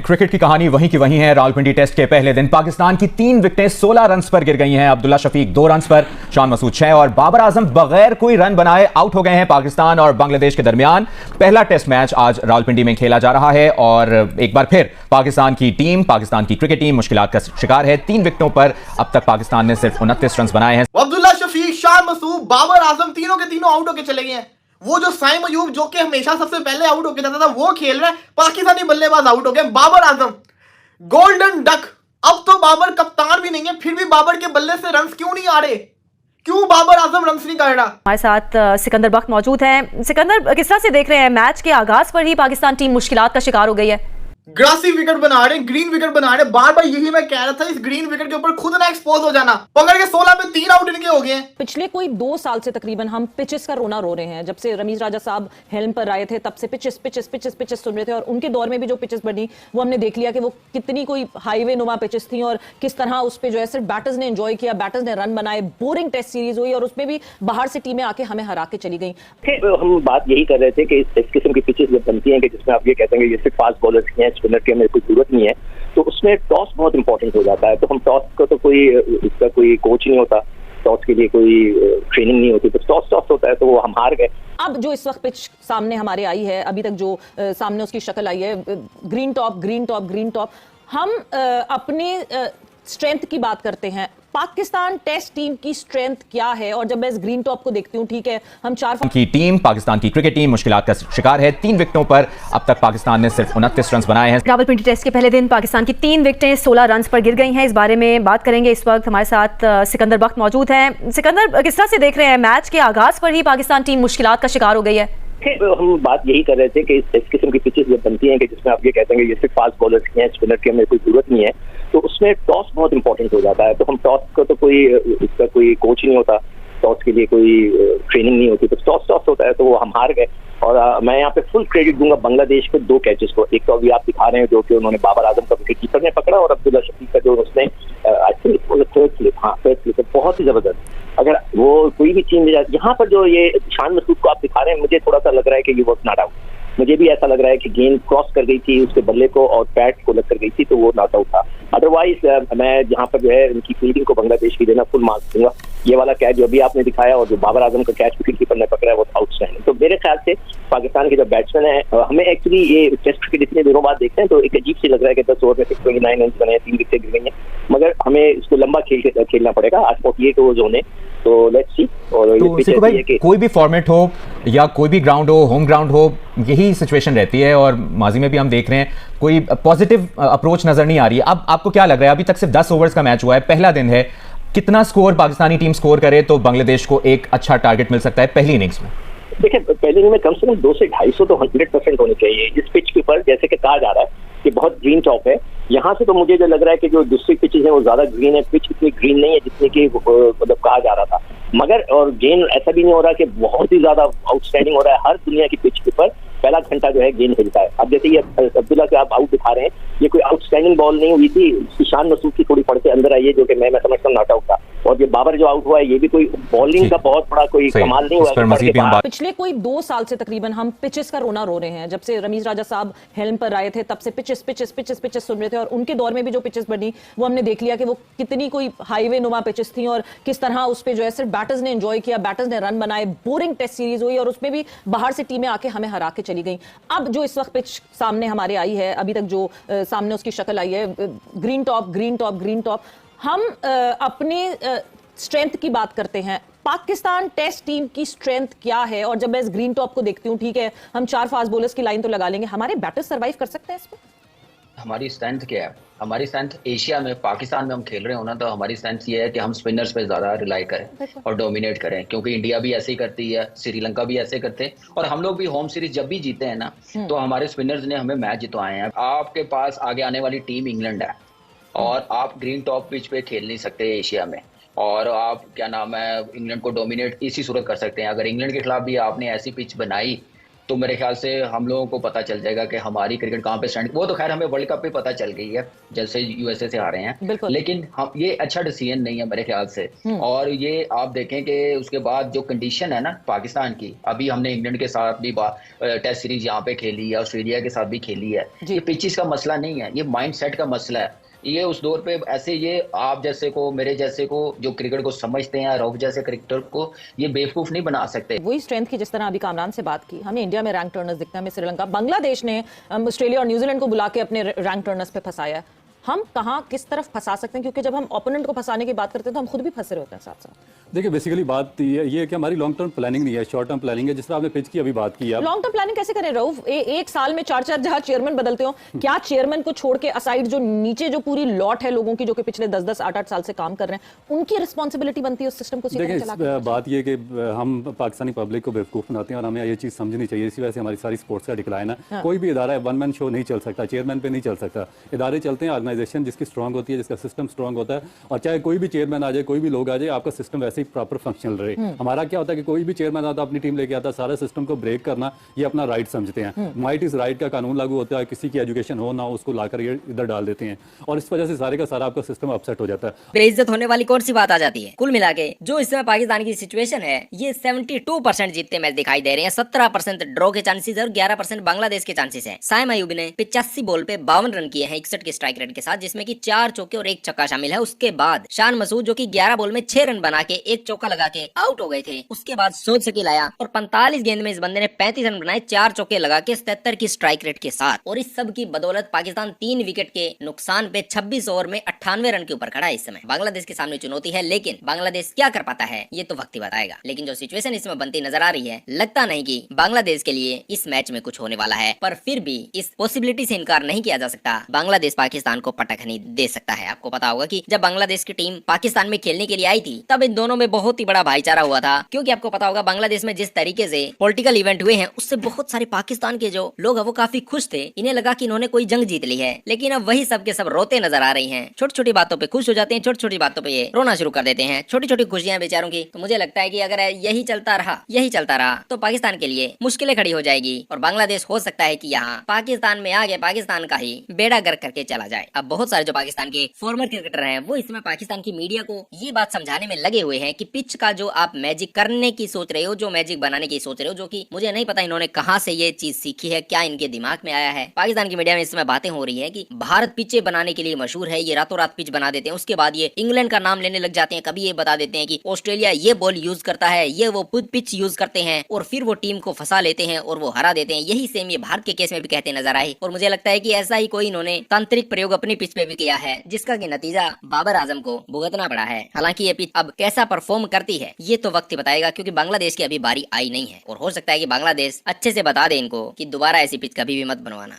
Cricket की कहानी वहीं की वहीं है। रावलपिंडी टेस्ट के पहले दिन पाकिस्तान की 3 विकेटें 16 रन पर गिर गई हैं। अब्दुल्ला शफीक 2 रन पर, शान मसूद 6 और बाबर आजम बगैर कोई रन बनाए आउट हो गए हैं। पाकिस्तान और बांग्लादेश के दरमियान पहला टेस्ट मैच आज रावलपिंडी में खेला जा रहा है और एक बार फिर पाकिस्तान की क्रिकेट टीम मुश्किलात का शिकार है। 3 विकेटों पर अब तक पाकिस्तान ने सिर्फ 29 रन बनाए हैं। अब्दुल्ला शफीक, शान मसूद, बाबर आजम तीनों के तीनों आउट होकर चले गए हैं। वो जो साइम अयूब जो कि हमेशा सबसे पहले आउट होकर जाता था वो खेल रहा है। पाकिस्तानी बल्लेबाज आउट हो गए। बाबर आजम गोल्डन डक, अब तो बाबर कप्तान भी नहीं है, फिर भी बाबर के बल्ले से रन क्यों नहीं आ रहे? क्यों बाबर आजम रन नहीं कर रहा? हमारे साथ सिकंदर बख्त मौजूद हैं। सिकंदर, किस तरह से देख रहे हैं मैच के आगाज पर ही पाकिस्तान टीम मुश्किलात का शिकार हो गई है? ग्रासी विकेट बना रहे हैं, ग्रीन विकेट बना रहे हैं। बार बार यही मैं कह रहा था, इस ग्रीन विकेट के ऊपर खुद ना एक्सपोज हो जाना। पकड़ के 16 में 3 आउट इनके हो गए हैं। पिछले कोई 2 साल से तकरीबन हम पिचेस का रोना रो रहे हैं। जब से रमीज राजा साहब हेल्म पर आए थे तब से पिचेस सुन रहे थे, और उनके दौर में भी जो पिचेस बनी वो हमने देख लिया कि वो कितनी कोई हाईवे नुमा पिचेस थी और किस तरह उस पर जो है सिर्फ बैटर्स ने एंजॉय किया, बैटर्स ने रन बनाए। बोरिंग टेस्ट सीरीज हुई और उसमें भी बाहर से टीमें आके हमें हरा के चली गई। हम बात यही कर रहे थे कि इस किस्म की पिचेस जब बनती हैं कि जिसमें आप ये कहते हैं कि ये सिर्फ फास्ट बॉलर्स की हैं, स्पिनर की हमें कोई जरूरत नहीं है, तो उसमें टॉस बहुत इंपॉर्टेंट हो जाता है। तो हम टॉस को तो कोई इसका कोई कोच नहीं होता, टॉस के लिए कोई ट्रेनिंग नहीं होती, तो टॉस होता है, तो वो हम हार गए। अब जो इस वक्त पिच सामने हमारे आई है, अभी तक जो सामने उसकी शक्ल आई है, ग्रीन टॉप। हम अपने स्ट्रेंथ की बात करते हैं। पाकिस्तान टेस्ट टीम की स्ट्रेंथ क्या है? और जब मैं इस ग्रीन टॉप को देखती हूँ, ठीक है, हम पाकिस्तान की क्रिकेट टीम मुश्किलात का शिकार है। 3 विकेटों पर अब तक पाकिस्तान ने सिर्फ 29 रन बनाए हैं। रावलपिंडी टेस्ट के पहले दिन पाकिस्तान की 3 विकेटें 16 रन पर गिर गई हैं। इस बारे में बात करेंगे। इस वक्त हमारे साथ सिकंदर बख्त मौजूद हैं। सिकंदर, किस तरह से देख रहे हैं मैच के आगाज पर ही पाकिस्तान टीम मुश्किलात का शिकार हो गई है? हम बात यही कर रहे थे कि इस किस्म की पिचेस जब बनती हैं कि जिसमें आप ये कहते हैं कि ये सिर्फ फास्ट बॉलर्स की हैं, स्पिनर की हमें कोई जरूरत नहीं है, तो उसमें टॉस बहुत इंपॉर्टेंट हो जाता है। तो हम टॉस को तो कोई इसका कोई कोच नहीं होता, टॉस के लिए कोई ट्रेनिंग नहीं होती, तो टॉस होता है, तो वो हम हार गए। और मैं यहाँ पे फुल क्रेडिट दूंगा बांग्लादेश के 2 कैचेस को। एक तो अभी आप दिखा रहे हैं जो कि उन्होंने बाबर आजम का विकेट कीपर ने पकड़ा, और अब्दुल्ला शफीक का जो उसने थर्ड स्लिप बहुत ही जबरदस्त। अगर वो कोई भी टीम यहाँ पर जो ये शान मसूद को आप दिखा रहे हैं, मुझे थोड़ा सा लग रहा है कि ये वॉज नॉट आउट। मुझे भी ऐसा लग रहा है कि गेंद क्रॉस कर गई थी उसके बल्ले को और पैड को लग कर गई थी, तो वो नॉट आउट था। अदरवाइज मैं जहाँ पर जो है उनकी फील्डिंग को बांग्लादेश की देना फुल मार्क्स दूंगा। ये वाला कैच जो अभी आपने दिखाया और जो बाबर आजम का कैच विकेट कीपर ने पकड़ा है वो आउटस्टैंडिंग। तो मेरे ख्याल से पाकिस्तान के जो बैट्समैन है, हमें एक्चुअली ये टेस्ट क्रिकेट इतने दिनों बाद देखते हैं तो एक अजीब सी लग रहा है कि 10 ओवर में 629 रन बने, 3 विकेट गिर गई हैं, मगर हमें इसको लंबा खेलना पड़ेगा। आज 48 ओवर्स होने, तो लेट्स सी। और तो भाई, कोई भी फॉर्मेट हो या कोई भी ग्राउंड हो, होम ग्राउंड हो, यही सिचुएशन रहती है और माजी में भी हम देख रहे हैं कोई पॉजिटिव अप्रोच नजर नहीं आ रही है। अब आपको क्या लग रहा है? अभी तक सिर्फ 10 ओवर्स का मैच हुआ है, पहला दिन है, कितना स्कोर पाकिस्तानी टीम स्कोर करे तो बांग्लादेश को एक अच्छा टारगेट मिल सकता है पहली इनिंग्स में? देखिए, पहले इनिंग में कम से कम 200 से 250 तो 100% होनी चाहिए। इस पिच के ऊपर जैसे कि कहा जा रहा है कि बहुत ग्रीन टॉप है, यहाँ से तो मुझे जो लग रहा है कि जो दूसरी पिचेज है वो ज्यादा ग्रीन है, पिच इतनी ग्रीन नहीं है जितनी कि मतलब कहा जा रहा था। मगर और गेंद ऐसा भी नहीं हो रहा कि बहुत ही ज्यादा आउटस्टैंडिंग हो रहा है। हर दुनिया की पिच के ऊपर पहला घंटा जो है गेंद हिलता है। अब जैसे ये अब्दुल्ला के आप आउट दिखा रहे हैं, ये कोई आउटस्टैंडिंग बॉल नहीं हुई थी, शान मसूद की थोड़ी पड़ के अंदर आई है जो कि मैं समझता हूँ नॉट आउट था। और ये बाबर जो आउट हुआ है ये भी कोई बॉलिंग का बहुत बड़ा कोई कमाल नहीं हुआ। पिछले कोई 2 साल से तकरीबन हम पिचेस का रोना रो रहे हैं। जब से रमीज राजा साहब हेल्म पर आए थे तब से पिचेस सुन रहे थे, और उनके दौर में भी जो पिचेस बनी वो हमने देख लिया कि वो कितनी कोई हाईवे नुमा पिचेस थी और किस तरह उस पर जो है सिर्फ बैटर्स ने एंजॉय किया, बैटर्स ने रन बनाए। बोरिंग टेस्ट सीरीज हुई और उसमें भी बाहर से टीमें आके हमें हरा के चली गई। अब जो इस वक्त पिच सामने हमारे आई है, अभी तक जो सामने उसकी शक्ल आई है, ग्रीन टॉप। हम अपने स्ट्रेंथ की बात करते हैं। पाकिस्तान टेस्ट टीम की स्ट्रेंथ क्या है? और जब मैं इस ग्रीन टॉप को देखती हूँ, ठीक है, हम 4 फास्ट बॉलर्स की लाइन तो लगा लेंगे, हमारे बैटर्स सर्वाइव कर सकते हैं इस पर? हमारी स्ट्रेंथ क्या है? हमारी स्ट्रेंथ एशिया में, पाकिस्तान में हम खेल रहे हो ना, तो हमारी स्ट्रेंथ ये है कि हम स्पिनर्स पे ज्यादा रिलाई करें और डोमिनेट करें, क्योंकि इंडिया भी ऐसे ही करती है, श्रीलंका भी ऐसे करते हैं, और हम लोग भी होम सीरीज जब भी जीते हैं ना तो हमारे स्पिनर्स ने हमें मैच जितवाए हैं। आपके पास आगे आने वाली टीम इंग्लैंड है और आप ग्रीन टॉप पिच पे खेल नहीं सकते एशिया में, और आप क्या नाम है इंग्लैंड को डोमिनेट इसी सूरत कर सकते हैं। अगर इंग्लैंड के खिलाफ भी आपने ऐसी पिच बनाई तो मेरे ख्याल से हम लोगों को पता चल जाएगा कि हमारी क्रिकेट कहाँ पे स्टैंड। वो तो खैर हमें वर्ल्ड कप पे पता चल गई है, जैसे यूएसए से आ रहे हैं, बिल्कुल। लेकिन हम ये अच्छा डिसीजन नहीं है मेरे ख्याल से। और ये आप देखें कि उसके बाद जो कंडीशन है ना पाकिस्तान की, अभी हमने इंग्लैंड के साथ भी टेस्ट सीरीज यहाँ पे खेली है, ऑस्ट्रेलिया के साथ भी खेली है। ये पिचेस का मसला नहीं है, ये माइंड सेट का मसला है। ये उस दौर पे ऐसे, ये आप जैसे को, मेरे जैसे को, जो क्रिकेट को समझते हैं, रऊफ जैसे क्रिकेटर को ये बेवकूफ नहीं बना सकते। वही स्ट्रेंथ की जिस तरह अभी कामरान से बात की, हमें इंडिया में रैंक टर्नर्स दिखते हैं, हमें श्रीलंका, बांग्लादेश ने ऑस्ट्रेलिया और न्यूजीलैंड को बुला के अपने रैंक टर्नर्स पे फंसाया है। हम कहाँ किस तरफ फंसा सकते हैं, क्योंकि जब हम ओपोनेंट को फंसाने की बात करते हैं तो हम खुद भी फंसे होते हैं साथ साथ। देखिए बेसिकली बात ये है कि हमारी लॉन्ग टर्म प्लानिंग नहीं है, शॉर्ट टर्म प्लानिंग है। जिस तरह आपने पिच की अभी बात की, लॉन्ग टर्म प्लानिंग कैसे करें रऊफ? एक साल में 4-4 जहां चेयरमैन बदलते हो, क्या चेयरमैन को छोड़ के असाइड जो नीचे जो पूरी लॉट है लोगों की जो कि पिछले 10-10 8-8 साल से काम कर रहे हैं, उनकी रिस्पॉन्सिबिलिटी बनती है उस सिस्टम को? देखिए बात ये कि हम पाकिस्तानी पब्लिक को बेवकूफ बनाते हैं और हमें ये चीज़ समझनी चाहिए। इसी वजह से हमारी सारी स्पोर्ट्स का डिक्लाइन है। कोई भी इदारा है वन मैन शो नहीं चल सकता, चेयरमैन पे नहीं चल सकता। इदारे चलते हैं, ऑर्गेनाइजेशन जिसकी स्ट्रांग होती है, जिसका सिस्टम स्ट्रांग होता है, और चाहे कोई भी चेयरमैन आ जाए, कोई भी लोग आ जाए, आपका सिस्टम वैसे ही प्रॉपर फंक्शनल रहे। हमारा क्या होता है कि कोई भी चेयरमैन आता, अपनी टीम लेके आता, सारे सिस्टम को ब्रेक करना ये अपना राइट समझते हैं। माइट इज राइट का कानून लागू होता है, किसी की एजुकेशन हो ना हो उसको लाकर ये इधर डाल देते हैं, और इस वजह से सारे का सारा आपका सिस्टम अपसेट हो जाता है। बेइज्जत होने वाली कौन सी बात आ जाती है? कुल मिला के जो इस समय पाकिस्तान की सिचुएशन है, ये 72% जीतते मैच दिखाई दे रहे हैं, 17% ड्रॉ के चांसेस और 11% बांग्लादेश के चांसेस है। साइम अयूबी ने 85 बॉल पे 52 रन किए हैं 61 के स्ट्राइक रेट के साथ, जिसमें की 4 चौके और 1 छक्का शामिल है। उसके बाद शान मसूद जो कि 11 बॉल में 6 रन बना के 1 चौका लगा के आउट हो गए थे। उसके बाद सोच शकील आया और 45 गेंद में इस बंदे ने 35 रन बनाए, 4 चौके लगा के 77 की स्ट्राइक रेट के साथ। और इस सब की बदौलत पाकिस्तान 3 विकेट के नुकसान पे 26 ओवर में 98 रन के ऊपर खड़ा है। इस समय बांग्लादेश के सामने चुनौती है, लेकिन बांग्लादेश क्या कर पाता है ये तो वक्त ही बताएगा। लेकिन जो सिचुएशन इसमें बनती नजर आ रही है, लगता नहीं कि बांग्लादेश के लिए इस मैच में कुछ होने वाला है, पर फिर भी इस पॉसिबिलिटी से इनकार नहीं किया जा सकता। बांग्लादेश पाकिस्तान को पटखनी दे सकता है। आपको पता होगा कि जब बांग्लादेश की टीम पाकिस्तान में खेलने के लिए आई थी, तब इन दोनों में बहुत ही बड़ा भाईचारा हुआ था, क्योंकि आपको पता होगा बांग्लादेश में जिस तरीके से पॉलिटिकल इवेंट हुए हैं, उससे बहुत सारे पाकिस्तान के जो लोग हैं वो काफी खुश थे। इन्हें लगा कि इन्होंने कोई जंग जीत ली है, लेकिन अब वही सब के सब रोते नजर आ रही हैं। छोटी छोटी बातों पे खुश हो जाते हैं, छोटी छोटी बातों पे ये रोना शुरू कर देते हैं, छोटी छोटी खुशियां बेचारों की। तो मुझे लगता है कि अगर यही चलता रहा तो पाकिस्तान के लिए मुश्किलें खड़ी हो जाएगी, और बांग्लादेश हो सकता है कि यहाँ पाकिस्तान में आगे पाकिस्तान का ही बेड़ा गर्क करके चला जाए। अब बहुत सारे जो पाकिस्तान के फॉर्मर क्रिकेटर हैं, वो इसमें पाकिस्तान की मीडिया को ये बात समझाने में लगे हुए हैं कि पिच का जो आप मैजिक करने की सोच रहे हो, जो मैजिक बनाने की सोच रहे हो, जो कि मुझे नहीं पता इन्होंने कहां से ये चीज सीखी है, क्या इनके दिमाग में आया है। पाकिस्तान की मीडिया में इस समय बातें हो रही है कि भारत पिचे बनाने के लिए मशहूर है, ये रातों रात पिच बना देते हैं, उसके बाद ये इंग्लैंड का नाम लेने लग जाते हैं, कभी ये बता देते हैं कि ऑस्ट्रेलिया ये बॉल यूज करता है, ये वो पिच यूज करते हैं, और फिर वो टीम को फंसा लेते हैं और वो हरा देते हैं। यही सेम ये भारत के केस में भी कहते नजर आए, और मुझे लगता है कि ऐसा ही कोई इन्होंने तांत्रिक प्रयोग अपनी पिच पे भी किया है, जिसका की नतीजा बाबर आजम को भुगतना पड़ा है। हालांकि ये पिच अब कैसा परफॉर्म करती है ये तो वक्त ही बताएगा, क्योंकि बांग्लादेश की अभी बारी आई नहीं है, और हो सकता है कि बांग्लादेश अच्छे से बता दे इनको कि दोबारा ऐसी पिच कभी भी मत बनवाना।